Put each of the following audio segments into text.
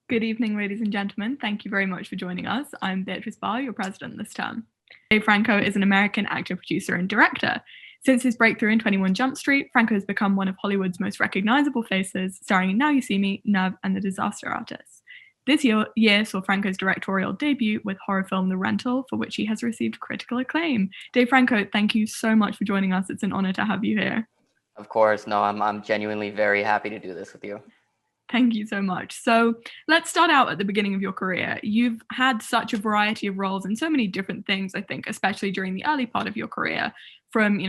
Good evening, ladies and gentlemen. Thank you very much for joining us. I'm Beatrice Barr, your president this term. Dave Franco is an American actor, producer, and director. Since his breakthrough in 21 Jump Street, Franco has become one of Hollywood's most recognizable faces, starring in Now You See Me, Nerve, and The Disaster Artist. This year saw Franco's directorial debut with horror film The Rental, for which he has received critical acclaim. Dave Franco, thank you so much for joining us. It's an honor to have you here. Of course, no, I'm genuinely very happy to do this with you. Thank you so much. So let's start out at the beginning of your career. You've had such a variety of roles in so many different things, I think, especially during the early part of your career, from,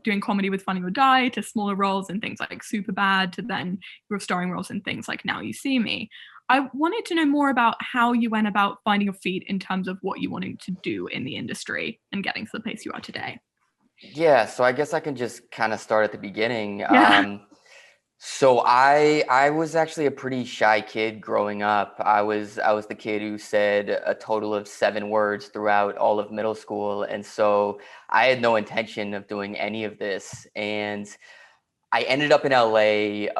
doing comedy with Funny or Die to smaller roles in things like Superbad to then your starring roles in things like Now You See Me. I wanted to know more about how you went about finding your feet in terms of what you wanted to do in the industry and getting to the place you are today. Yeah, so I guess I can just kind of start at the beginning. Yeah. So I was actually a pretty shy kid growing up. I was the kid who said a total of 7 words throughout all of middle school, and so I had no intention of doing any of this. And I ended up in LA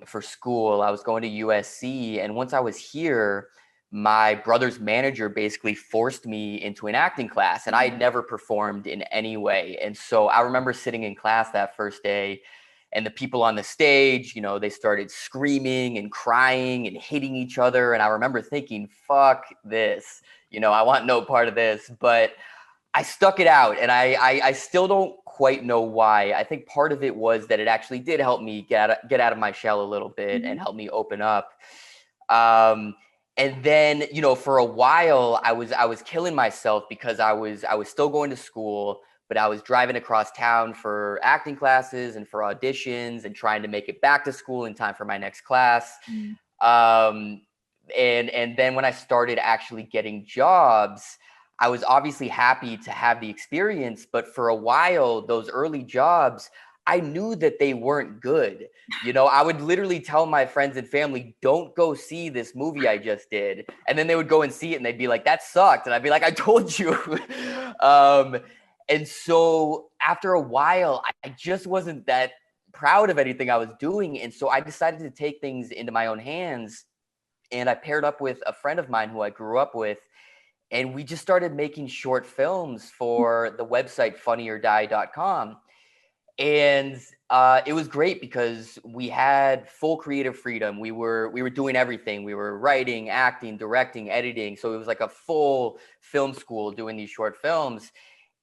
for school. I was going to USC, and once I was here, my brother's manager basically forced me into an acting class, and I had never performed in any way. And so I remember sitting in class that first day, and the people on the stage, they started screaming and crying and hitting each other. And I remember thinking, fuck this, I want no part of this. But I stuck it out, and I still don't quite know why. I think part of it was that it actually did help me get out of my shell a little bit and help me open up. And then, for a while, I was killing myself because I was still going to school, but I was driving across town for acting classes and for auditions and trying to make it back to school in time for my next class. And then when I started actually getting jobs, I was obviously happy to have the experience, but for a while, those early jobs, I knew that they weren't good. I would literally tell my friends and family, don't go see this movie I just did. And then they would go and see it and they'd be like, that sucked. And I'd be like, I told you. And so after a while, I just wasn't that proud of anything I was doing. And so I decided to take things into my own hands. And I paired up with a friend of mine who I grew up with. And we just started making short films for the website funnyordie.com. And it was great because we had full creative freedom. We were doing everything. We were writing, acting, directing, editing. So it was like a full film school doing these short films.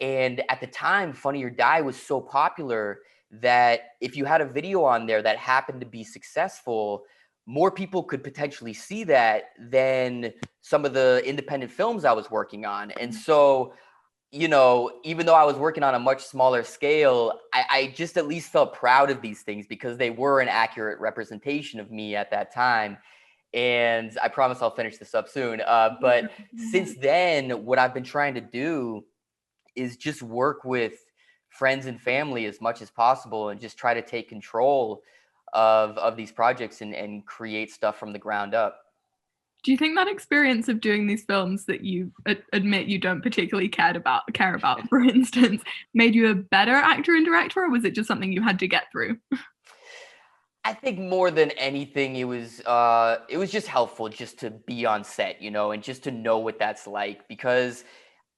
And at the time, Funny or Die was so popular that if you had a video on there that happened to be successful, more people could potentially see that than some of the independent films I was working on. And so, even though I was working on a much smaller scale, I just at least felt proud of these things because they were an accurate representation of me at that time. And I promise I'll finish this up soon. But since then, what I've been trying to do is just work with friends and family as much as possible and just try to take control of these projects and create stuff from the ground up. Do you think that experience of doing these films that you admit you don't particularly care about, for instance, made you a better actor and director, or was it just something you had to get through? I think more than anything, it was just helpful just to be on set, and just to know what that's like, because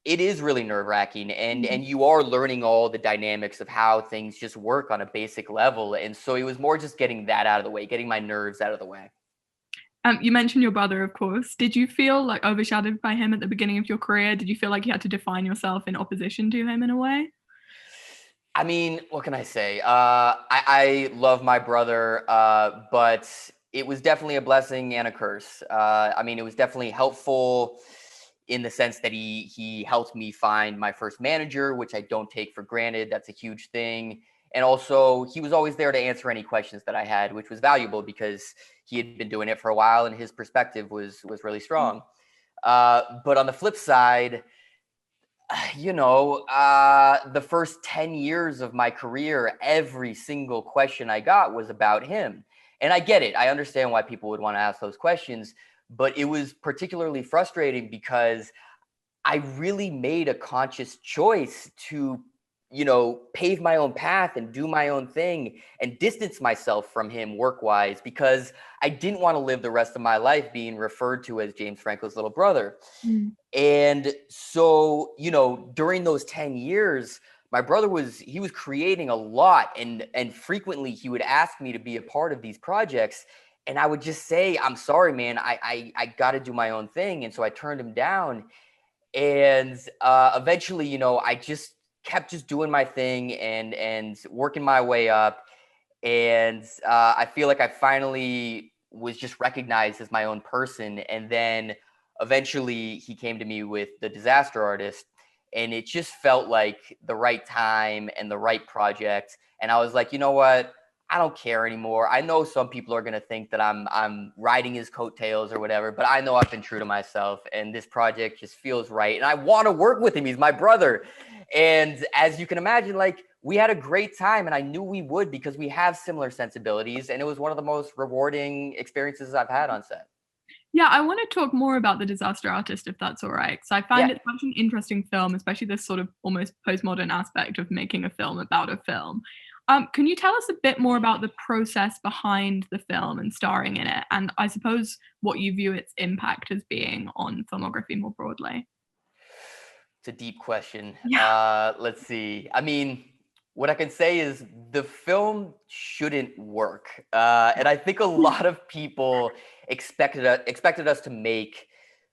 it is really nerve-wracking, and you are learning all the dynamics of how things just work on a basic level. And so it was more just getting that out of the way, getting my nerves out of the way. You mentioned your brother, of course. Did you feel like overshadowed by him at the beginning of your career? Did you feel like you had to define yourself in opposition to him in a way? I mean, what can I say? I love my brother, but it was definitely a blessing and a curse. I mean, it was definitely helpful in the sense that he helped me find my first manager, which I don't take for granted. That's a huge thing. And also, he was always there to answer any questions that I had, which was valuable because he had been doing it for a while and his perspective was really strong. But on the flip side, the first 10 years of my career, every single question I got was about him. And I get it. I understand why people would want to ask those questions, but it was particularly frustrating because I really made a conscious choice to pave my own path and do my own thing and distance myself from him work-wise, because I didn't want to live the rest of my life being referred to as James Franco's little brother. Mm. And so, during those 10 years, my brother was creating a lot, and frequently he would ask me to be a part of these projects. And I would just say, I'm sorry, man, I got to do my own thing. And so I turned him down. And eventually, I just kept just doing my thing and working my way up. And I feel like I finally was just recognized as my own person. And then eventually he came to me with The Disaster Artist, and it just felt like the right time and the right project. And I was like, you know what? I don't care anymore. I know some people are going to think that I'm riding his coattails or whatever, but I know I've been true to myself, and this project just feels right. And I want to work with him. He's my brother. And as you can imagine, like, we had a great time, and I knew we would because we have similar sensibilities, and it was one of the most rewarding experiences I've had on set. Yeah, I want to talk more about The Disaster Artist, if that's all right. So I find Yeah. it such an interesting film, especially this sort of almost postmodern aspect of making a film about a film. Can you tell us a bit more about the process behind the film and starring in it, and I suppose what you view its impact as being on filmography more broadly? It's a deep question. Yeah. Let's see. I mean, what I can say is the film shouldn't work. And I think a lot of people expected us to make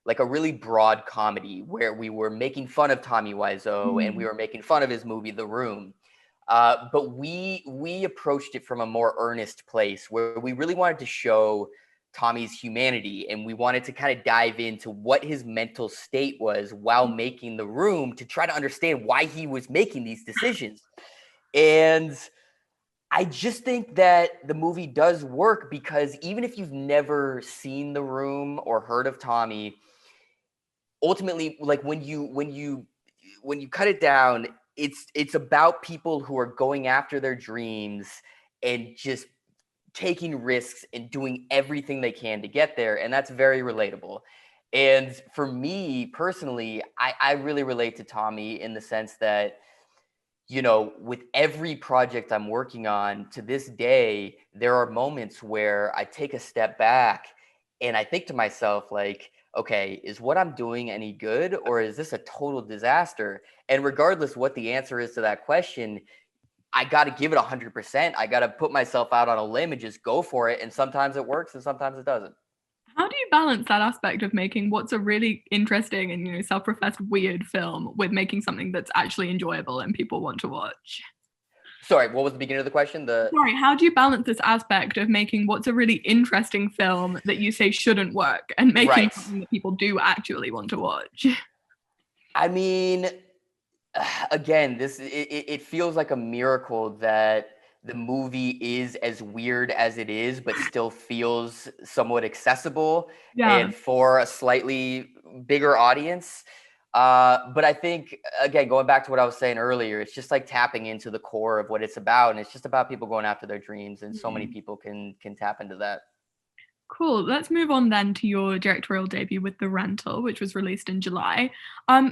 like a really broad comedy where we were making fun of Tommy Wiseau and we Mm. were making fun of his movie The Room. But we approached it from a more earnest place where we really wanted to show Tommy's humanity, and we wanted to kind of dive into what his mental state was while making The Room to try to understand why he was making these decisions. And I just think that the movie does work because even if you've never seen The Room or heard of Tommy, ultimately, like when you cut it down, it's about people who are going after their dreams and just taking risks and doing everything they can to get there. And that's very relatable. And for me personally, I really relate to Tommy in the sense that, with every project I'm working on to this day, there are moments where I take a step back and I think to myself, like, okay, is what I'm doing any good, or is this a total disaster? And regardless what the answer is to that question, I got to give it 100%. I got to put myself out on a limb and just go for it. And sometimes it works and sometimes it doesn't. How do you balance that aspect of making what's a really interesting and self-professed weird film with making something that's actually enjoyable and people want to watch? Sorry, what was the beginning of the question? Sorry, how do you balance this aspect of making what's a really interesting film that you say shouldn't work and making Right. something that people do actually want to watch? I mean, again, it feels like a miracle that the movie is as weird as it is, but still feels somewhat accessible Yeah. and for a slightly bigger audience. But I think, again, going back to what I was saying earlier, it's just like tapping into the core of what it's about, and it's just about people going after their dreams, and so many people can tap into that. Cool. Let's move on then to your directorial debut with The Rental, which was released in July.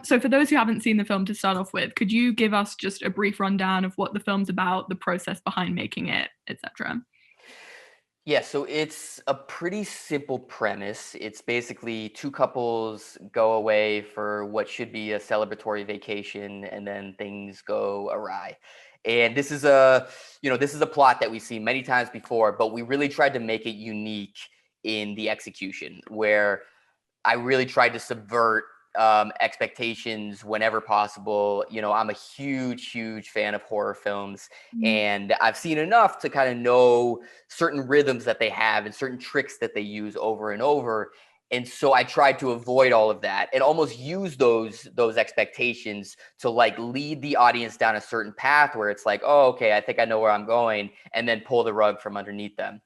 So for those who haven't seen the film to start off with, could you give us just a brief rundown of what the film's about, the process behind making it, etc.? Yeah, so it's a pretty simple premise. It's basically two couples go away for what should be a celebratory vacation, and then things go awry. And this is a plot that we've seen many times before, but we really tried to make it unique in the execution, where I really tried to subvert expectations whenever possible. I'm a huge, huge fan of horror films, Mm. and I've seen enough to kind of know certain rhythms that they have and certain tricks that they use over and over. And so I tried to avoid all of that and almost use those expectations to like lead the audience down a certain path where it's like, oh, okay, I think I know where I'm going, and then pull the rug from underneath them.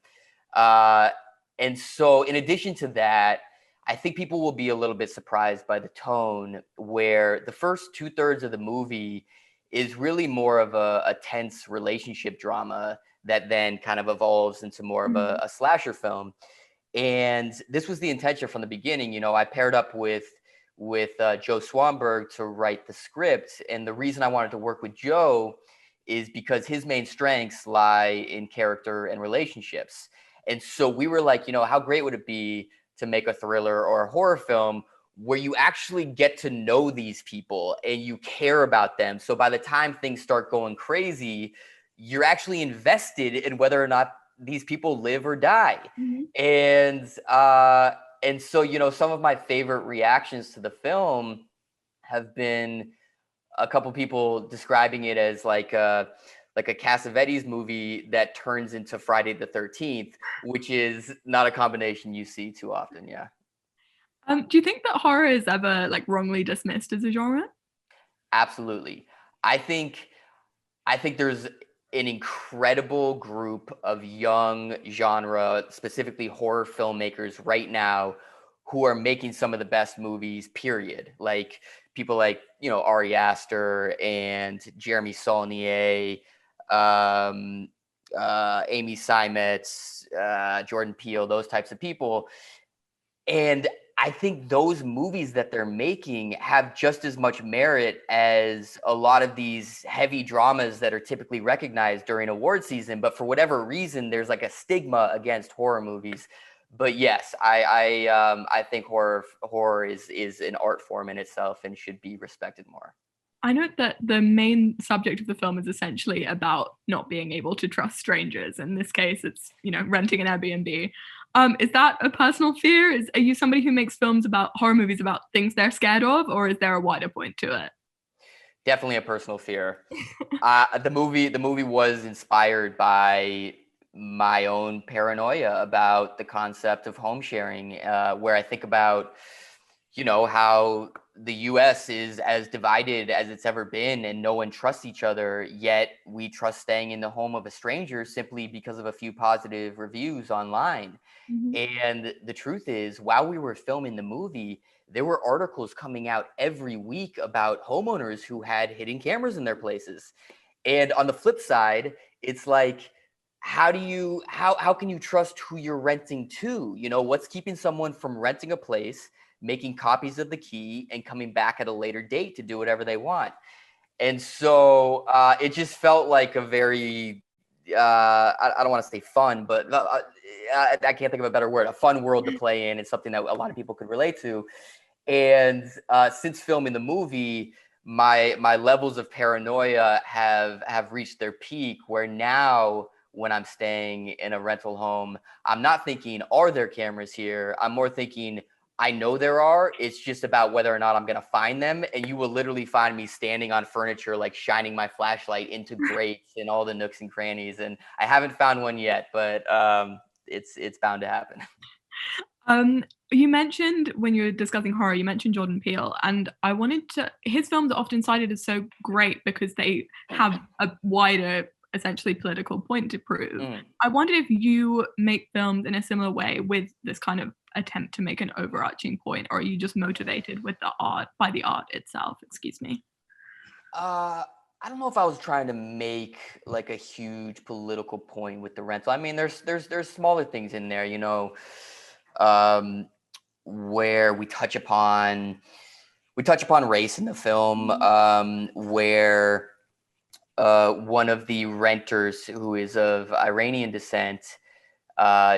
Uh, and so in addition to that, I think people will be a little bit surprised by the tone, where the first 2/3 of the movie is really more of a tense relationship drama that then kind of evolves into more of Mm. a slasher film. And this was the intention from the beginning. I paired up with Joe Swanberg to write the script. And the reason I wanted to work with Joe is because his main strengths lie in character and relationships. And so we were like, how great would it be to make a thriller or a horror film where you actually get to know these people and you care about them. So by the time things start going crazy, you're actually invested in whether or not these people live or die. Mm-hmm. And so, some of my favorite reactions to the film have been a couple people describing it as like a Cassavetes movie that turns into Friday the 13th, which is not a combination you see too often. Yeah. Do you think that horror is ever like wrongly dismissed as a genre? Absolutely. I think there's an incredible group of young genre, specifically horror filmmakers right now who are making some of the best movies, period. Like people like, Ari Aster and Jeremy Saulnier, Amy Seimetz, Jordan Peele, those types of people. And I think those movies that they're making have just as much merit as a lot of these heavy dramas that are typically recognized during award season. But for whatever reason, there's like a stigma against horror movies. But yes, I think horror is an art form in itself and should be respected more. I note that the main subject of the film is essentially about not being able to trust strangers. In this case, it's, renting an Airbnb. Is that a personal fear? Are you somebody who makes horror movies about things they're scared of, or is there a wider point to it? Definitely a personal fear. The movie was inspired by my own paranoia about the concept of home sharing, where I think about, how the US is as divided as it's ever been and no one trusts each other, yet we trust staying in the home of a stranger simply because of a few positive reviews online. Mm-hmm. And the truth is, while we were filming the movie, there were articles coming out every week about homeowners who had hidden cameras in their places. And on the flip side, it's like, how can you trust who you're renting to? What's keeping someone from renting a place, making copies of the key, and coming back at a later date to do whatever they want? And so it just felt like a very I don't want to say fun, but I can't think of a better word, a fun world to play in. It's something that a lot of people could relate to. And since filming the movie, my levels of paranoia have reached their peak, where now when I'm staying in a rental home, I'm not thinking, are there cameras here? I'm more thinking, I know there are. It's just about whether or not I'm going to find them. And you will literally find me standing on furniture, like shining my flashlight into grates and all the nooks and crannies. And I haven't found one yet, but it's bound to happen. You mentioned, when you were discussing horror, you mentioned Jordan Peele, and his films are often cited as so great because they have a wider, essentially political point to prove. I wondered if you make films in a similar way with this kind of attempt to make an overarching point, or are you just motivated by the art itself? Excuse me. I don't know if I was trying to make like a huge political point with the rental. I mean, there's smaller things in there, where we touch upon race in the film, where one of the renters, who is of Iranian descent,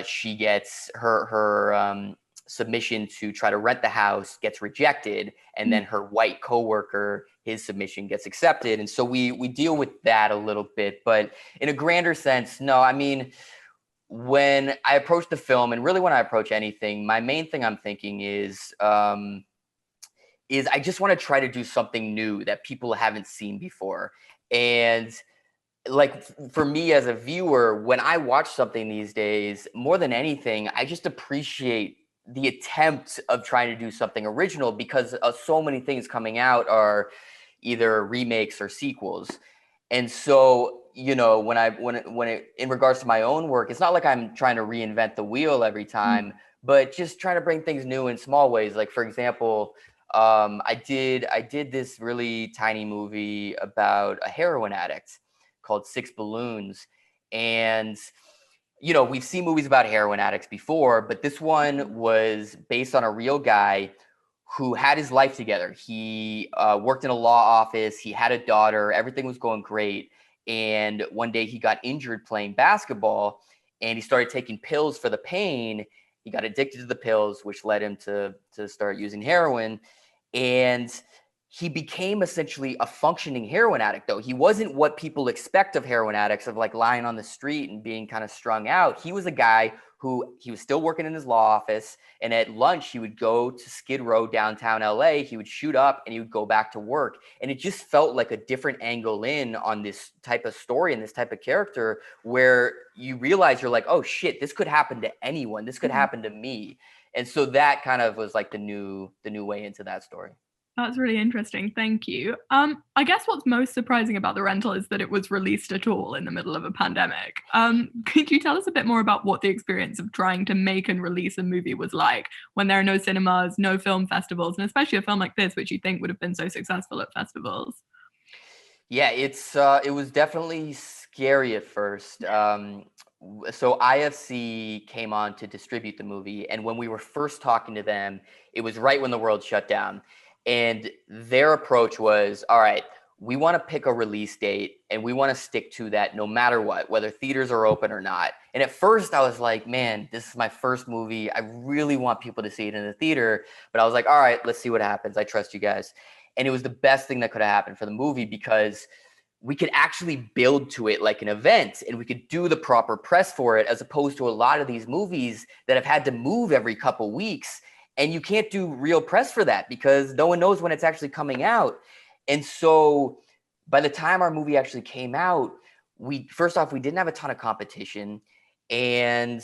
she gets her submission to try to rent the house gets rejected, and then her white coworker, his submission gets accepted. And so we deal with that a little bit, but in a grander sense, no. I mean, when I approach the film, and really when I approach anything, my main thing I'm thinking is I just want to try to do something new that people haven't seen before. And like, for me as a viewer, when I watch something these days, more than anything, I just appreciate the attempt of trying to do something original, because so many things coming out are either remakes or sequels. And so, in regards to my own work, it's not like I'm trying to reinvent the wheel every time, but just trying to bring things new in small ways. Like, for example, I did this really tiny movie about a heroin addict called Six Balloons. And, we've seen movies about heroin addicts before, but this one was based on a real guy who had his life together. He worked in a law office. He had a daughter. Everything was going great. And one day he got injured playing basketball, and he started taking pills for the pain. He got addicted to the pills, which led him to start using heroin. And he became essentially a functioning heroin addict, though. He wasn't what people expect of heroin addicts, of like lying on the street and being kind of strung out. He was a guy who he was still working in his law office. And at lunch, he would go to Skid Row, downtown LA. He would shoot up and he would go back to work. And it just felt like a different angle in on this type of story and this type of character, where you realize you're like, oh shit, this could happen to anyone. This could happen to me. And so that kind of was like the new way into that story. That's really interesting. Thank you. I guess what's most surprising about The Rental is that it was released at all in the middle of a pandemic. Could you tell us a bit more about what the experience of trying to make and release a movie was like when there are no cinemas, no film festivals, and especially a film like this, which you think would have been so successful at festivals? Yeah, it was definitely scary at first. So IFC came on to distribute the movie, and when we were first talking to them, it was right when the world shut down. And their approach was, all right, we want to pick a release date and we want to stick to that no matter what, whether theaters are open or not. And at first I was like, man, this is my first movie. I really want people to see it in the theater. But I was like, all right, let's see what happens. I trust you guys. And it was the best thing that could have happened for the movie, because we could actually build to it like an event, and we could do the proper press for it, as opposed to a lot of these movies that have had to move every couple weeks. And you can't do real press for that because no one knows when it's actually coming out. And so by the time our movie actually came out, first off, we didn't have a ton of competition, and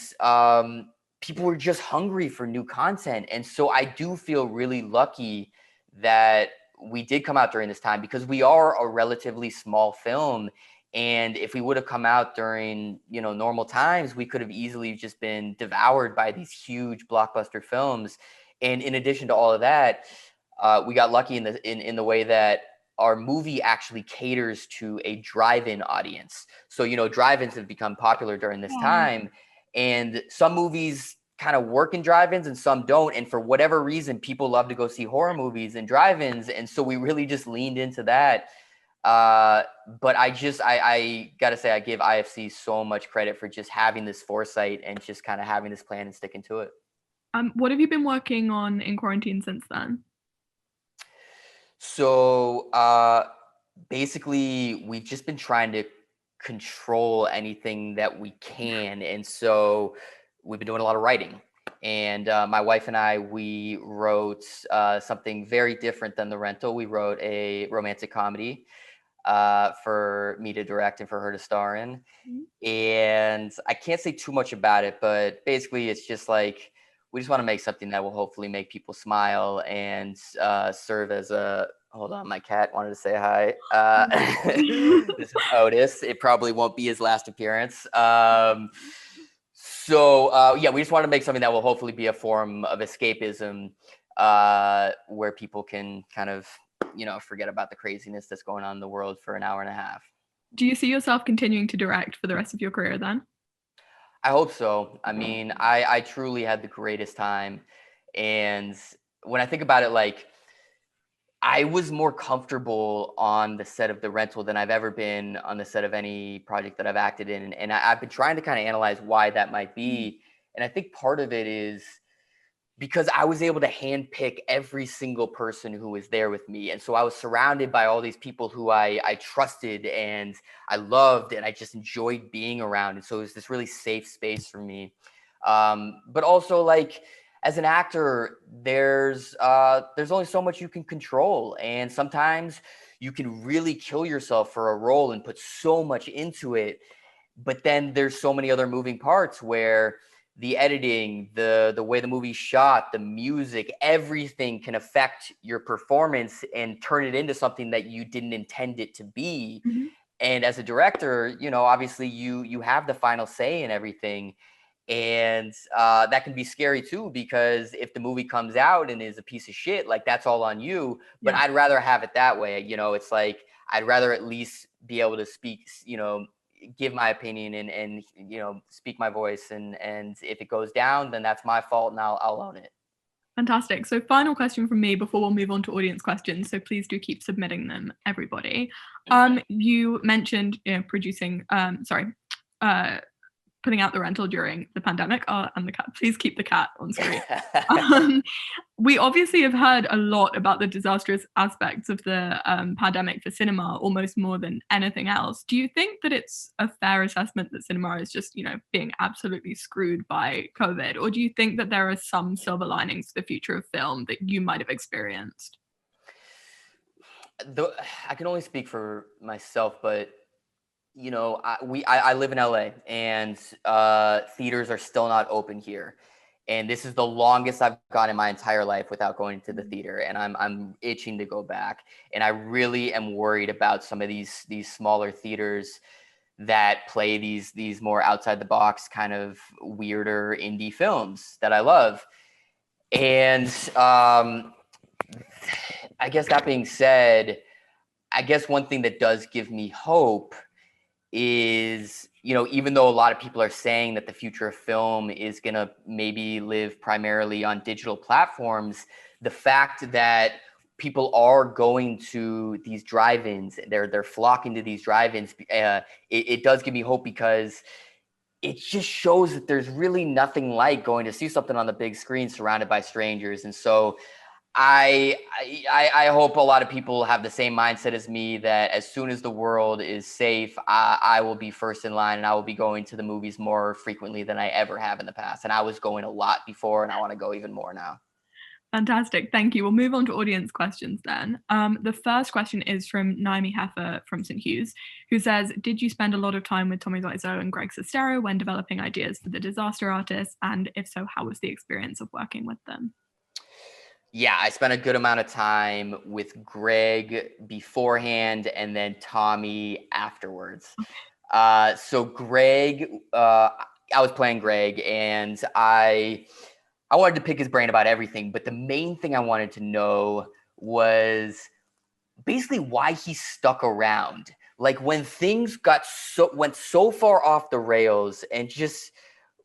people were just hungry for new content. And so I do feel really lucky that we did come out during this time, because we are a relatively small film. And if we would have come out during, normal times, we could have easily just been devoured by these huge blockbuster films. And in addition to all of that, we got lucky in the way that our movie actually caters to a drive-in audience. So, drive-ins have become popular during this time, and some movies kind of work in drive-ins and some don't. And for whatever reason, people love to go see horror movies in drive-ins. And so we really just leaned into that. But I gotta say, I give IFC so much credit for just having this foresight and just kind of having this plan and sticking to it. What have you been working on in quarantine since then? So basically, we've just been trying to control anything that we can. And so we've been doing a lot of writing. And my wife and I, we wrote something very different than The Rental. We wrote a romantic comedy for me to direct and for her to star in. And I can't say too much about it, but basically it's just like, we just want to make something that will hopefully make people smile and serve as a, hold on, my cat wanted to say hi. This is Otis. It probably won't be his last appearance. So we just want to make something that will hopefully be a form of escapism, where people can kind of, forget about the craziness that's going on in the world for an hour and a half. Do you see yourself continuing to direct for the rest of your career then? I hope so. I mean, I truly had the greatest time. And when I think about it, like, I was more comfortable on the set of The Rental than I've ever been on the set of any project that I've acted in. And I've been trying to kind of analyze why that might be. And I think part of it is because I was able to handpick every single person who was there with me. And so I was surrounded by all these people who I trusted and I loved and I just enjoyed being around. And so it was this really safe space for me. But also, like, as an actor, there's only so much you can control. And sometimes you can really kill yourself for a role and put so much into it. But then there's so many other moving parts where the editing, the way the movie's shot, the music, everything can affect your performance and turn it into something that you didn't intend it to be. Mm-hmm. And as a director, obviously you have the final say in everything. And that can be scary too, because if the movie comes out and is a piece of shit, like, that's all on you. But I'd rather have it that way. It's like, I'd rather at least be able to speak, give my opinion and speak my voice. And if it goes down, then that's my fault and I'll own it. Fantastic. So final question from me before we'll move on to audience questions. So please do keep submitting them, everybody. You mentioned producing, putting out the rental during the pandemic. And the cat, please keep the cat on screen. We obviously have heard a lot about the disastrous aspects of the pandemic for cinema, almost more than anything else. Do you think that it's a fair assessment that cinema is just, being absolutely screwed by COVID? Or do you think that there are some silver linings for the future of film that you might have experienced? I can only speak for myself, but I live in LA, and theaters are still not open here. And this is the longest I've gone in my entire life without going to the theater, and I'm itching to go back. And I really am worried about some of these smaller theaters that play these more outside the box kind of weirder indie films that I love. And I guess that being said, I guess one thing that does give me hope is, even though a lot of people are saying that the future of film is going to maybe live primarily on digital platforms, the fact that people are going to these drive-ins, they're flocking to these drive-ins, it does give me hope, because it just shows that there's really nothing like going to see something on the big screen surrounded by strangers. And so I hope a lot of people have the same mindset as me, that as soon as the world is safe, I will be first in line, and I will be going to the movies more frequently than I ever have in the past. And I was going a lot before, and I want to go even more now. Fantastic. Thank you. We'll move on to audience questions then. The first question is from Naomi Heffer from St. Hughes, who says, did you spend a lot of time with Tommy Wiseau and Greg Sestero when developing ideas for the Disaster Artist? And if so, how was the experience of working with them? Yeah, I spent a good amount of time with Greg beforehand, and then Tommy afterwards. So Greg, I was playing Greg, and I wanted to pick his brain about everything. But the main thing I wanted to know was basically why he stuck around. Like, when things went so far off the rails and just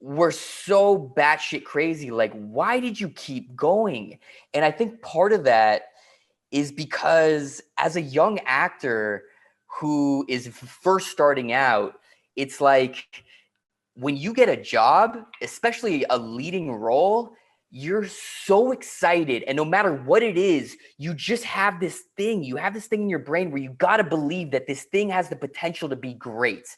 were so batshit crazy, like, why did you keep going? And I think part of that is because as a young actor who is first starting out, it's like, when you get a job, especially a leading role, you're so excited. And no matter what it is, you just have this thing. You have this thing in your brain where you got to believe that this thing has the potential to be great.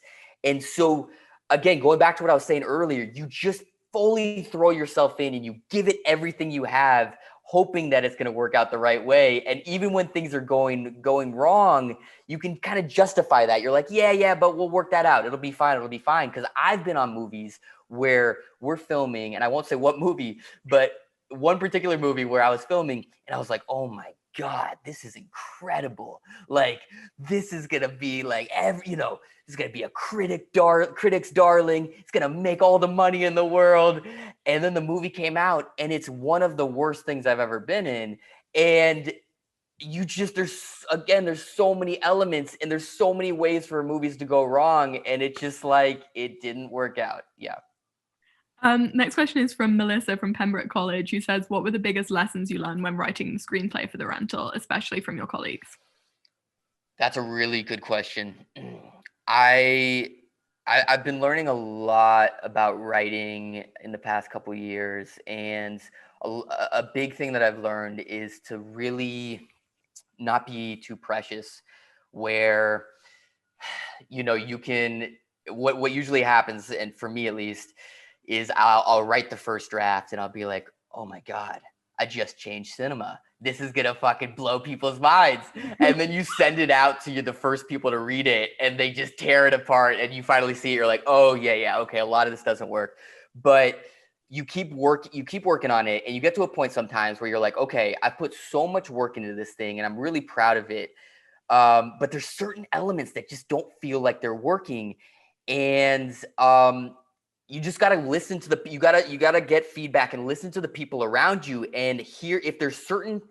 And so, again, going back to what I was saying earlier, you just fully throw yourself in and you give it everything you have, hoping that it's going to work out the right way. And even when things are going wrong, you can kind of justify that. You're like, yeah, but we'll work that out. It'll be fine. Because I've been on movies where we're filming, and I won't say what movie, but one particular movie where I was filming, and I was like, oh my God, this is incredible. Like, this is going to be like it's going to be a critic's darling. It's going to make all the money in the world. And then the movie came out, and it's one of the worst things I've ever been in. And there's so many elements, and there's so many ways for movies to go wrong. And it's just like, it didn't work out. Yeah. Next question is from Melissa from Pembroke College, who says, what were the biggest lessons you learned when writing the screenplay for The Rental, especially from your colleagues? That's a really good question. I've been learning a lot about writing in the past couple of years, and a big thing that I've learned is to really not be too precious, where you can, what usually happens, and for me at least, is I'll write the first draft and I'll be like, oh my God, I just changed cinema. This is gonna fucking blow people's minds. And then you send it out to the first people to read it, and they just tear it apart, and you finally see it. You're like, oh yeah, okay, a lot of this doesn't work. But you keep working on it, and you get to a point sometimes where you're like, okay, I put so much work into this thing, and I'm really proud of it. But there's certain elements that just don't feel like they're working. And you just got to listen to you got to get feedback and listen to the people around you, and hear if there's certain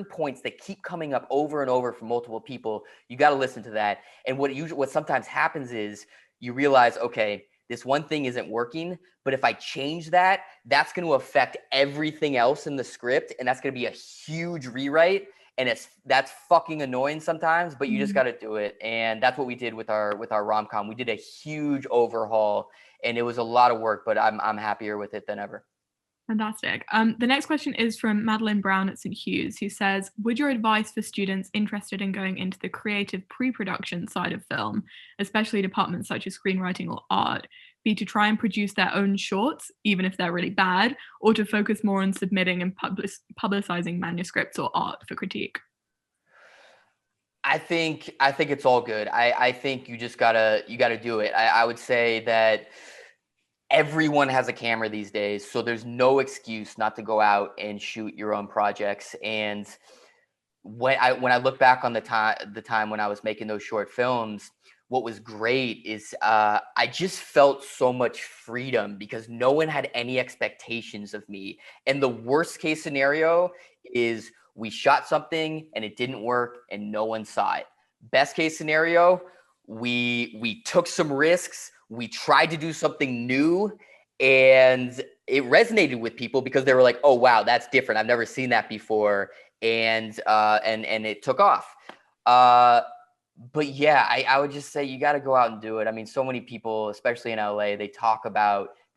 points that keep coming up over and over from multiple people. You got to listen to that. And what sometimes happens is you realize, okay, this one thing isn't working, but if I change that, that's going to affect everything else in the script. And that's going to be a huge rewrite. And that's fucking annoying sometimes, but you just got to do it. And that's what we did with our rom-com. We did a huge overhaul, and it was a lot of work, but I'm happier with it than ever. Fantastic. The next question is from Madeline Brown at St. Hugh's, who says, would your advice for students interested in going into the creative pre-production side of film, especially departments such as screenwriting or art, be to try and produce their own shorts, even if they're really bad, or to focus more on submitting and publicizing manuscripts or art for critique? I think it's all good. I think you just gotta do it. I would say that everyone has a camera these days, so there's no excuse not to go out and shoot your own projects. And when I look back on the time when I was making those short films, what was great is I just felt so much freedom because no one had any expectations of me. And the worst case scenario is we shot something and it didn't work and no one saw it. Best case scenario, we took some risks. We tried to do something new and it resonated with people because they were like, oh, wow, that's different. I've never seen that before. And it took off. But yeah, I would just say you got to go out and do it. I mean, so many people, especially in LA, they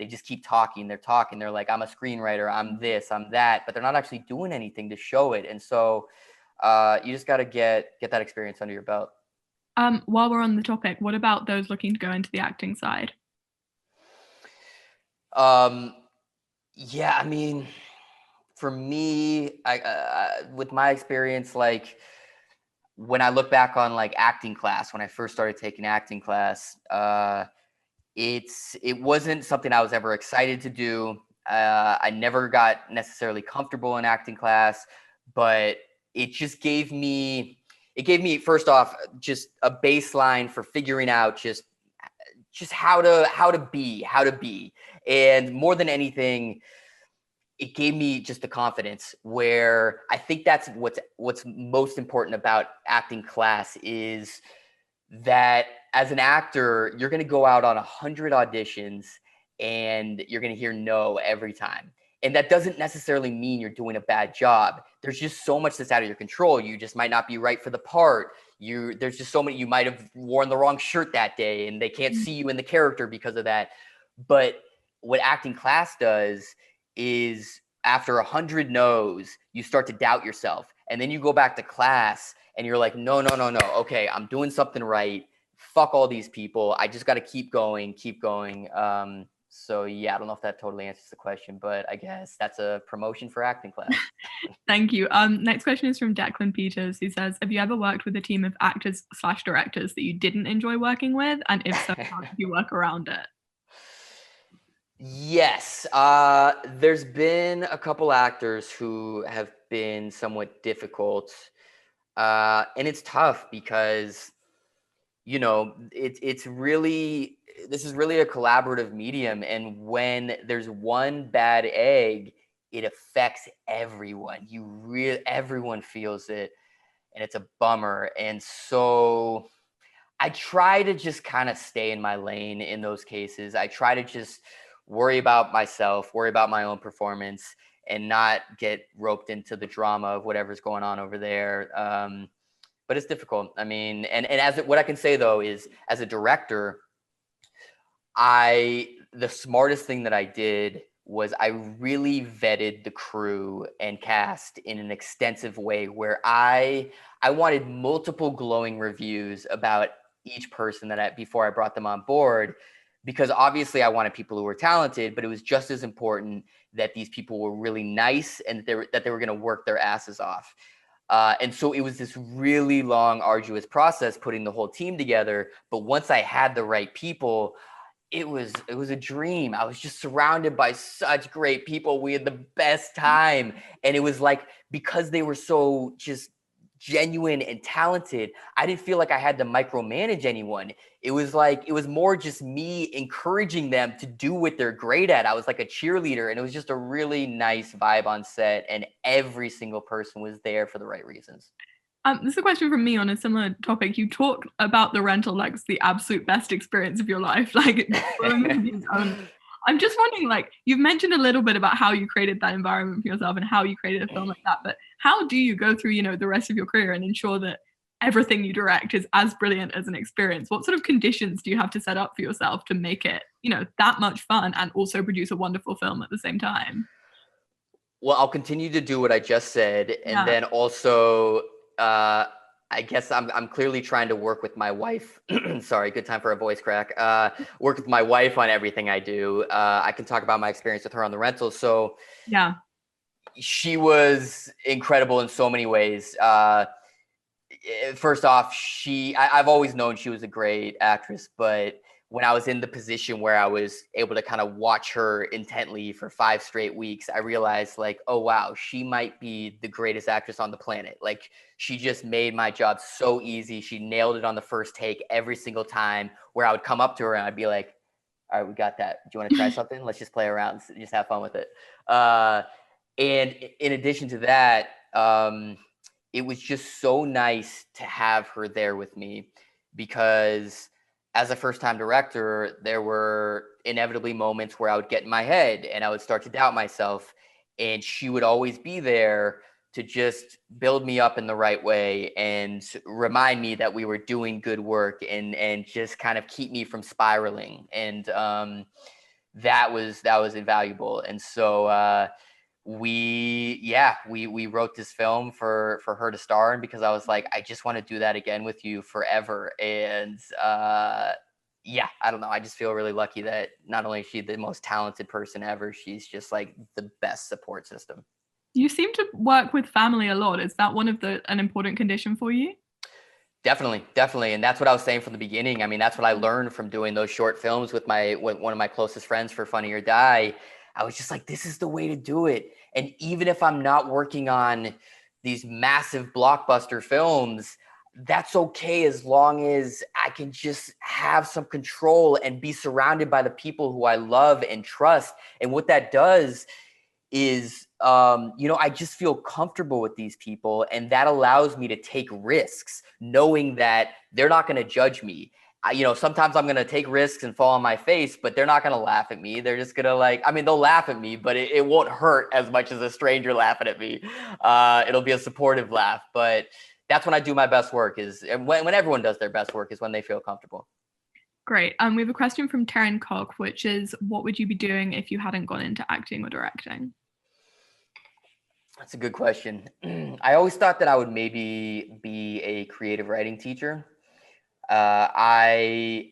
just keep talking. They're like, I'm a screenwriter, I'm this, I'm that, but they're not actually doing anything to show it. And so you just got to get that experience under your belt. While we're on the topic, what about those looking to go into the acting side? Yeah, I mean, for me, with my experience, like when I look back on like acting class, when I first started taking acting class, it wasn't something I was ever excited to do. I never got necessarily comfortable in acting class, but it just gave me first off just a baseline for figuring out just how to be, and more than anything, it gave me just the confidence where I think that's what's most important about acting class is that as an actor, you're going to go out on 100 auditions and you're going to hear no every time. And that doesn't necessarily mean you're doing a bad job. There's just so much that's out of your control. You just might not be right for the part. There's just so many, you might have worn the wrong shirt that day and they can't see you in the character because of that. But what acting class does is after 100 no's, you start to doubt yourself. And then you go back to class and you're like, no. Okay, I'm doing something right. Fuck all these people. I just got to keep going. So yeah, I don't know if that totally answers the question, but I guess that's a promotion for acting class. Thank you. Next question is from Declan Peters, who says, have you ever worked with a team of actors/directors that you didn't enjoy working with? And if so, how did you work around it? Yes. There's been a couple actors who have been somewhat difficult. And it's tough because, this is really a collaborative medium. And when there's one bad egg, it affects everyone. Everyone feels it, and it's a bummer. And so I try to just kind of stay in my lane in those cases. I try to just worry about myself, worry about my own performance, and not get roped into the drama of whatever's going on over there. But it's difficult. I mean, what I can say though is, as a director, the smartest thing that I did was I really vetted the crew and cast in an extensive way where I wanted multiple glowing reviews about each person before I brought them on board, because obviously I wanted people who were talented, but it was just as important that these people were really nice and that they were going to work their asses off. And so it was this really long, arduous process putting the whole team together. But once I had the right people, it was a dream. I was just surrounded by such great people. We had the best time. And it was like, because they were so just genuine and talented, I didn't feel like I had to micromanage anyone. It was more just me encouraging them to do what they're great at. I was like a cheerleader, and it was just a really nice vibe on set, and every single person was there for the right reasons. This is a question from me on a similar topic. You talk about the rental like it's the absolute best experience of your life, like I'm just wondering, like, you've mentioned a little bit about how you created that environment for yourself and how you created a film like that, but how do you go through, the rest of your career and ensure that everything you direct is as brilliant as an experience? What sort of conditions do you have to set up for yourself to make it, that much fun and also produce a wonderful film at the same time? Well, I'll continue to do what I just said, and Yeah. then also, I guess I'm clearly trying to work with my wife. Sorry, good time for a voice crack. Work with my wife on everything I do. I can talk about my experience with her on the rental. So Yeah. she was incredible in so many ways. First off, I've always known she was a great actress, but when I was in the position where I was able to kind of watch her intently for 5 straight weeks, I realized, like, oh wow, she might be the greatest actress on the planet. Like, she just made my job so easy. She nailed it on the first take every single time, where I would come up to her and I'd be like, all right, we got that. Do you want to try something? Let's just play around, just have fun with it. And in addition to that, it was just so nice to have her there with me, because as a first-time director, there were inevitably moments where I would get in my head and I would start to doubt myself, and she would always be there to just build me up in the right way and remind me that we were doing good work, and just kind of keep me from spiraling. And that was invaluable. And so we wrote this film for her to star in, because I was like, I just want to do that again with you forever. And I don't know, I just feel really lucky that not only is she the most talented person ever, she's just like the best support system. You seem to work with family a lot. Is that an important condition for you? Definitely. And that's what I was saying from the beginning. I mean, that's what I learned from doing those short films with one of my closest friends for Funny or Die. I was just like, this is the way to do it. And even if I'm not working on these massive blockbuster films, that's okay, as long as I can just have some control and be surrounded by the people who I love and trust. And what that does is, I just feel comfortable with these people, and that allows me to take risks, knowing that they're not going to judge me. Sometimes I'm going to take risks and fall on my face, but they're not going to laugh at me. They're just going to they'll laugh at me, but it won't hurt as much as a stranger laughing at me. It'll be a supportive laugh, but that's when I do my best work, is when everyone does their best work, is when they feel comfortable. Great. We have a question from Taryn Koch, which is, what would you be doing if you hadn't gone into acting or directing? That's a good question. I always thought that I would maybe be a creative writing teacher. In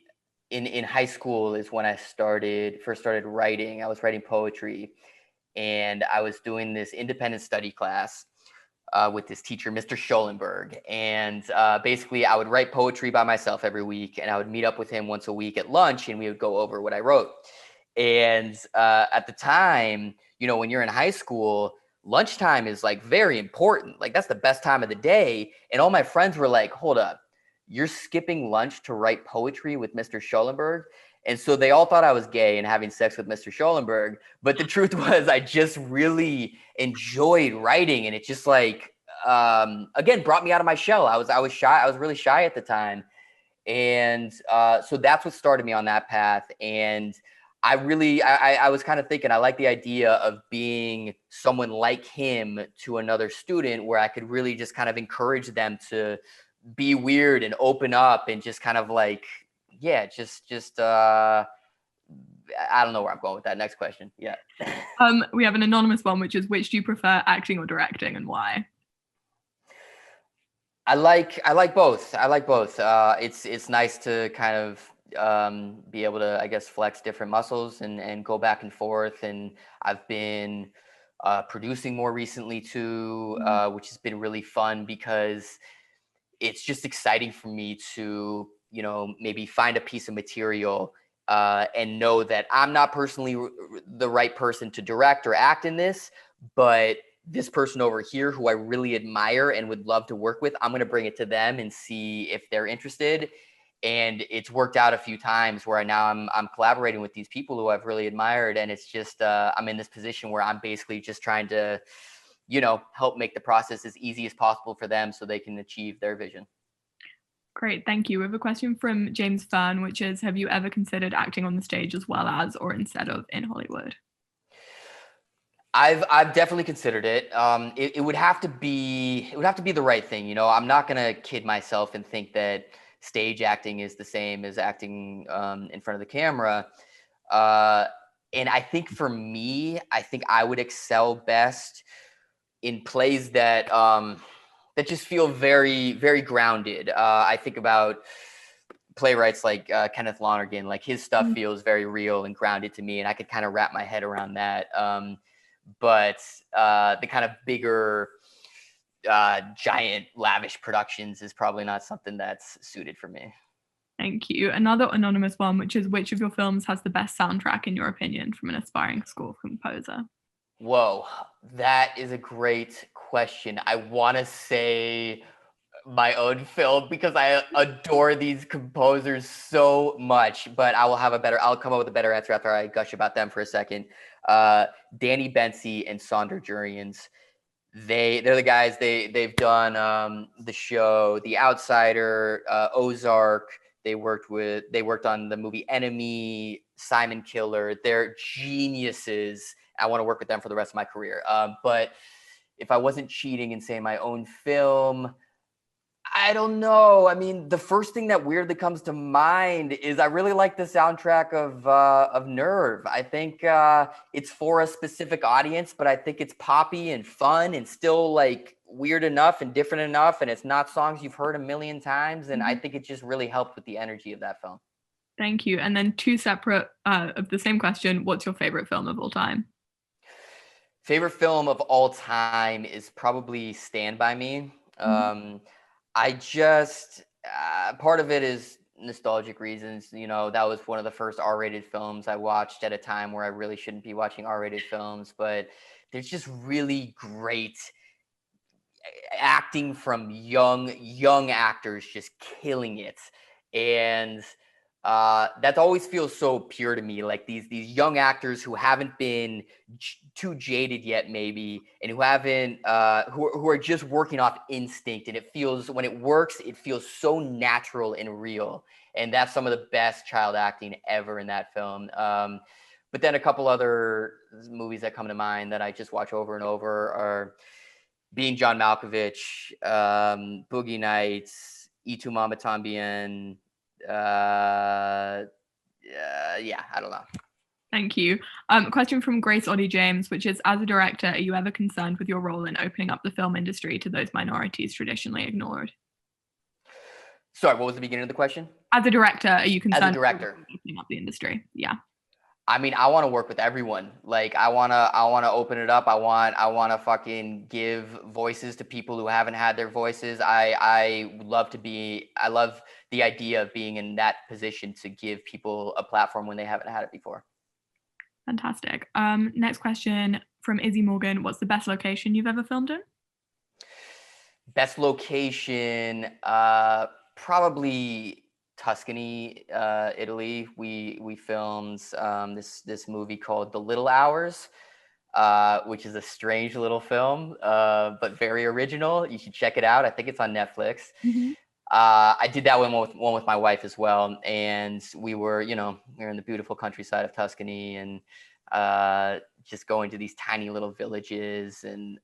high school is when I first started writing. I was writing poetry, and I was doing this independent study class with this teacher, Mr. Schoenberg. And basically, I would write poetry by myself every week, and I would meet up with him once a week at lunch, and we would go over what I wrote. And at the time, when you're in high school, lunchtime is like very important. Like, that's the best time of the day. And all my friends were like, hold up, you're skipping lunch to write poetry with Mr. Schoenberg? And so they all thought I was gay and having sex with Mr. Schoenberg. But the truth was, I just really enjoyed writing. And it just again, brought me out of my shell. I was shy. I was really shy at the time. And so that's what started me on that path. And I was kind of thinking, I like the idea of being someone like him to another student, where I could really just kind of encourage them to be weird and open up, and just kind of I don't know where I'm going with that. Next question. Yeah. We have an anonymous one, which is, which do you prefer, acting or directing, and why? I like both. It's nice to kind of be able to, I guess, flex different muscles and go back and forth. And I've been producing more recently too, which has been really fun, because it's just exciting for me to, maybe find a piece of material and know that I'm not personally the right person to direct or act in this, but this person over here who I really admire and would love to work with, I'm going to bring it to them and see if they're interested. And it's worked out a few times where now I'm collaborating with these people who I've really admired. And it's just, I'm in this position where I'm basically just trying to help make the process as easy as possible for them so they can achieve their vision. Great, thank you. We have a question from James Fern, which is, have you ever considered acting on the stage as well as or instead of in Hollywood? I've definitely considered it. It would have to be the right thing. I'm not gonna kid myself and think that stage acting is the same as acting in front of the camera. And I think for me, I think I would excel best in plays that just feel very, very grounded. I think about playwrights like Kenneth Lonergan. Like his stuff feels very real and grounded to me, and I could kind of wrap my head around that. But the kind of bigger, giant, lavish productions is probably not something that's suited for me. Thank you. Another anonymous one, which is, which of your films has the best soundtrack in your opinion from an aspiring score composer? Whoa, that is a great question. I want to say my own film because I adore these composers so much, but I'll come up with a better answer after I gush about them for a second. Danny Bensi and Sonder Jurians. They're the guys. They've done the show The Outsider, Ozark. They worked on the movie Enemy, Simon Killer. They're geniuses. I want to work with them for the rest of my career. But if I wasn't cheating and saying my own film, I don't know. I mean, the first thing that weirdly comes to mind is I really like the soundtrack of Nerve. I think it's for a specific audience, but I think it's poppy and fun and still like weird enough and different enough, and it's not songs you've heard a million times. And I think it just really helped with the energy of that film. Thank you. And then two separate of the same question. What's your favorite film of all time? Favorite film of all time is probably Stand By Me. I just, part of it is nostalgic reasons. That was one of the first R-rated films I watched at a time where I really shouldn't be watching R-rated films, but there's just really great acting from young actors just killing it. And that always feels so pure to me, like these young actors who haven't been too jaded yet, maybe, and who haven't who are just working off instinct, and when it works, it feels so natural and real. And that's some of the best child acting ever in that film. But then a couple other movies that come to mind that I just watch over and over are Being John Malkovich, Boogie Nights, Y Tu Mama Tambien. Yeah, I don't know. Thank you. A question from Grace Oddie James, which is, as a director, are you ever concerned with your role in opening up the film industry to those minorities traditionally ignored? Sorry, what was the beginning of the question? As a director, are you concerned as a director with opening up the industry? Yeah. I mean, I want to work with everyone. Like, I want to open it up. I want to fucking give voices to people who haven't had their voices. I love the idea of being in that position to give people a platform when they haven't had it before. Fantastic. Next question from Izzy Morgan. What's the best location you've ever filmed in? Best location, probably Tuscany, Italy. We filmed this movie called The Little Hours, which is a strange little film, but very original. You should check it out. I think it's on Netflix. I did that one with my wife as well, and we were in the beautiful countryside of Tuscany, and just going to these tiny little villages and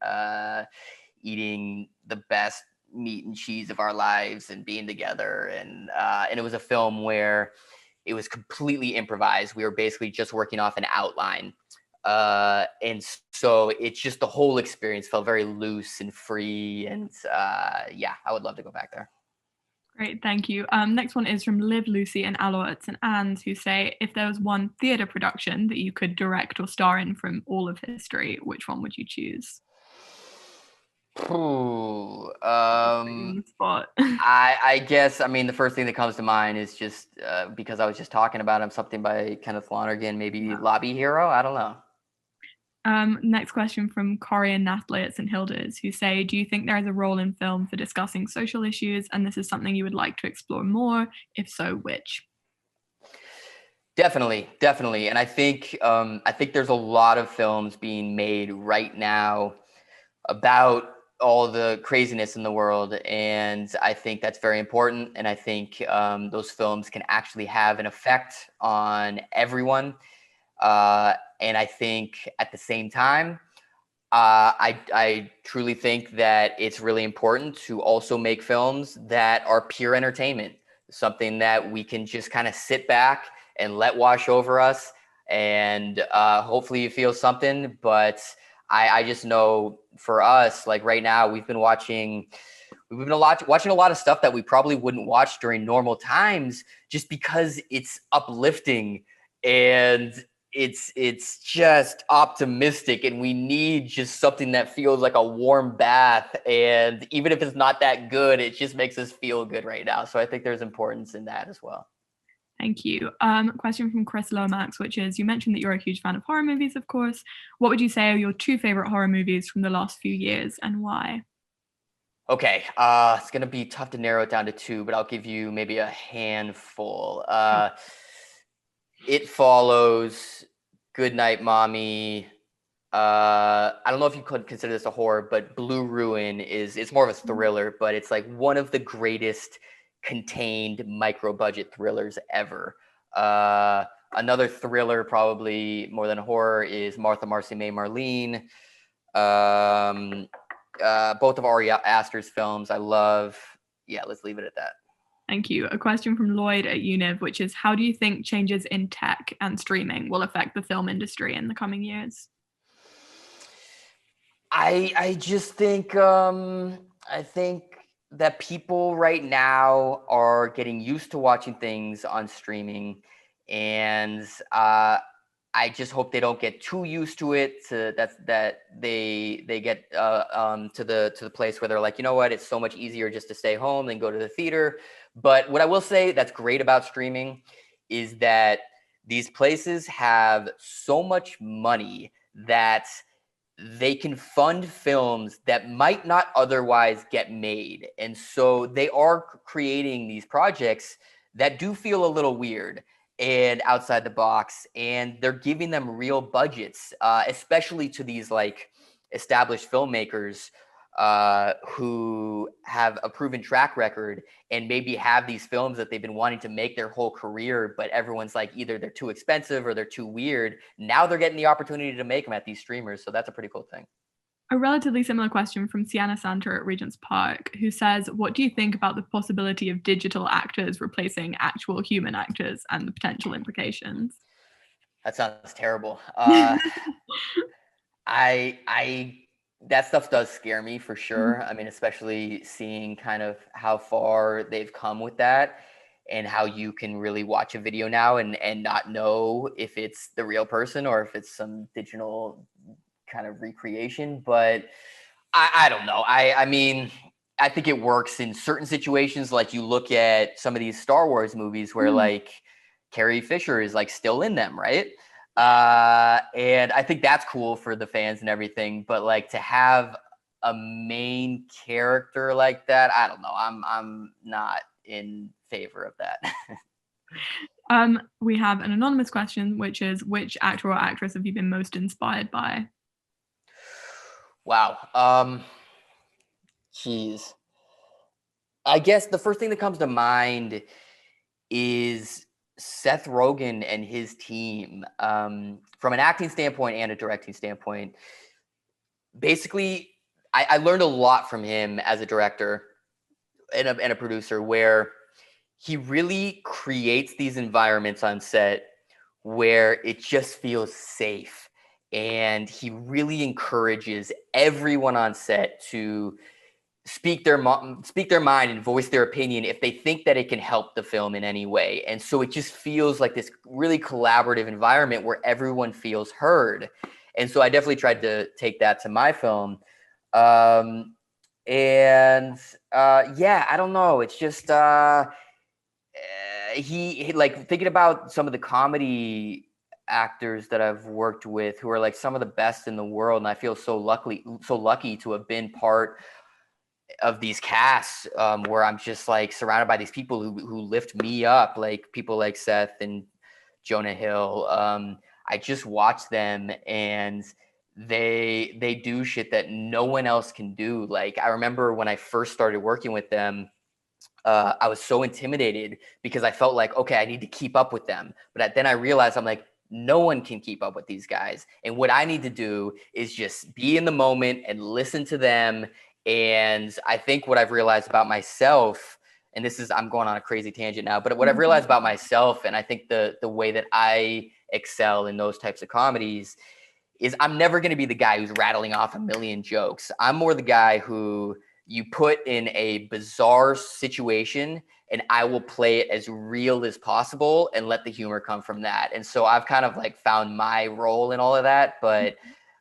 eating the best meat and cheese of our lives and being together. And it was a film where it was completely improvised. We were basically just working off an outline. And so it's just the whole experience felt very loose and free. And yeah, I would love to go back there. Great, thank you. Next one is from Liv, Lucy, and Alois and Anne's, who say, if there was one theatre production that you could direct or star in from all of history, which one would you choose? Ooh, spot. I guess, I mean, the first thing that comes to mind is just because I was just talking about him, something by Kenneth Lonergan, maybe Lobby Hero. I don't know. Next question from Corey and Natalie at St. Hilda's, who say, do you think there is a role in film for discussing social issues, and this is something you would like to explore more? If so, which? Definitely. And I think there's a lot of films being made right now about all the craziness in the world. And I think that's very important. And I think those films can actually have an effect on everyone. And I think at the same time, I truly think that it's really important to also make films that are pure entertainment, something that we can just kind of sit back and let wash over us. And hopefully you feel something. But I just know for us, like right now, we've been watching a lot of stuff that we probably wouldn't watch during normal times, just because it's uplifting and it's just optimistic, and we need just something that feels like a warm bath. And even if it's not that good, it just makes us feel good right now. So I think there's importance in that as well. Thank you. Question from Chris Lomax, which is, you mentioned that you're a huge fan of horror movies, of course. What would you say are your 2 favorite horror movies from the last few years, and why? Okay, it's gonna be tough to narrow it down to 2, but I'll give you maybe a handful. It Follows, Good Night Mommy. I don't know if you could consider this a horror, but Blue Ruin it's more of a thriller, but it's like one of the greatest contained micro budget thrillers ever. Another thriller, probably more than a horror, is Martha, Marcy May, Marlene. Both of Ari Aster's films I love. Yeah, let's leave it at that. Thank you. A question from Lloyd at Univ, which is, how do you think changes in tech and streaming will affect the film industry in the coming years? I just think I think that people right now are getting used to watching things on streaming, and I just hope they don't get too used to it. That they get to the place where they're like, you know what, it's so much easier just to stay home than go to the theater. But what I will say that's great about streaming is that these places have so much money that they can fund films that might not otherwise get made. And so they are creating these projects that do feel a little weird and outside the box, and they're giving them real budgets, especially to these like established filmmakers who have a proven track record and maybe have these films that they've been wanting to make their whole career, but everyone's like, either they're too expensive or they're too weird. Now they're getting the opportunity to make them at these streamers. So that's a pretty cool thing. A relatively similar question from Sienna Santer at Regent's Park, who says, what do you think about the possibility of digital actors replacing actual human actors and the potential implications? That sounds terrible. I that stuff does scare me for sure. I mean, especially seeing kind of how far they've come with that, and how you can really watch a video now and not know if it's the real person or if it's some digital kind of recreation. But I don't know. I mean, I think it works in certain situations. Like you look at some of these Star Wars movies where like Carrie Fisher is like still in them, right? And I think that's cool for the fans and everything. But like to have a main character like that, I don't know. I'm not in favor of that. We have an anonymous question, which is, which actor or actress have you been most inspired by? Wow. Geez. I guess the first thing that comes to mind is Seth Rogen and his team, from an acting standpoint and a directing standpoint. Basically, I learned a lot from him as a director and a producer, where he really creates these environments on set where it just feels safe. And he really encourages everyone on set to speak their mind and voice their opinion if they think that it can help the film in any way. And so it just feels like this really collaborative environment where everyone feels heard. And so I definitely tried to take that to my film. Yeah, I don't know. It's just he like thinking about some of the comedy actors that I've worked with who are like some of the best in the world, and I feel so lucky to have been part of these casts, where I'm just like surrounded by these people who lift me up, like people like Seth and Jonah Hill. I just watch them, and they do shit that no one else can do. Like, I remember when I first started working with them, I was so intimidated because I felt like, okay, I need to keep up with them. But then I realized, I'm like, no one can keep up with these guys. And what I need to do is just be in the moment and listen to them. And I think what I've realized about myself, and this is, I'm going on a crazy tangent now, but what I've realized about myself, and I think the way that I excel in those types of comedies is I'm never going to be the guy who's rattling off a million jokes. I'm more the guy who you put in a bizarre situation and I will play it as real as possible and let the humor come from that. And so I've kind of like found my role in all of that. But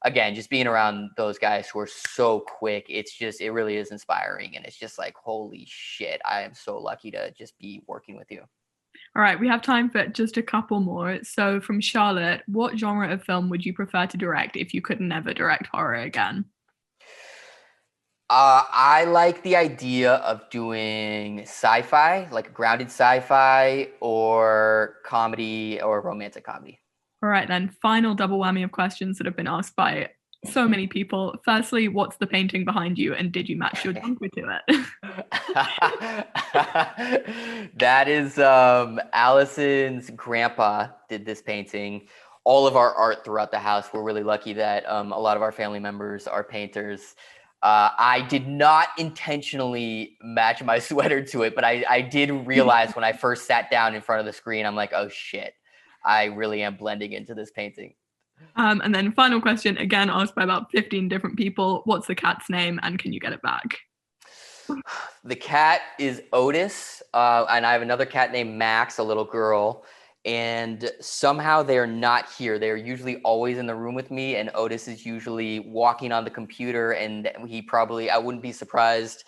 again, just being around those guys who are so quick, it really is inspiring. And it's just like, holy shit, I am so lucky to just be working with you. All right, we have time for just a couple more. So from Charlotte, what genre of film would you prefer to direct if you could never direct horror again? I like the idea of doing sci-fi, like grounded sci-fi or comedy or romantic comedy. All right, then, final double whammy of questions that have been asked by so many people. Firstly, what's the painting behind you, and did you match your jumper to it? That is Allison's grandpa did this painting. All of our art throughout the house, we're really lucky that a lot of our family members are painters. I did not intentionally match my sweater to it, but I did realize when I first sat down in front of the screen, I'm like, oh shit, I really am blending into this painting. And then final question, again asked by about 15 different people. What's the cat's name, and can you get it back? The cat is Otis, and I have another cat named Max, a little girl. And somehow they are not here. They're usually always in the room with me, and Otis is usually walking on the computer, and I wouldn't be surprised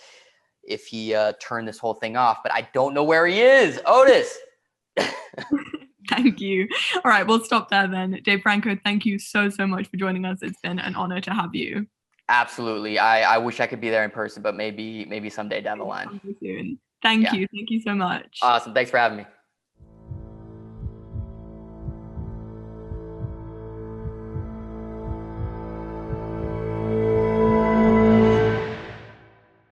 if he turned this whole thing off, but I don't know where he is. Otis! Thank you. All right, we'll stop there then. Dave Franco, thank you so much for joining us. It's been an honor to have you. Absolutely. I wish I could be there in person, but maybe someday down the line. Soon. Thank you. Thank you so much. Awesome. Thanks for having me.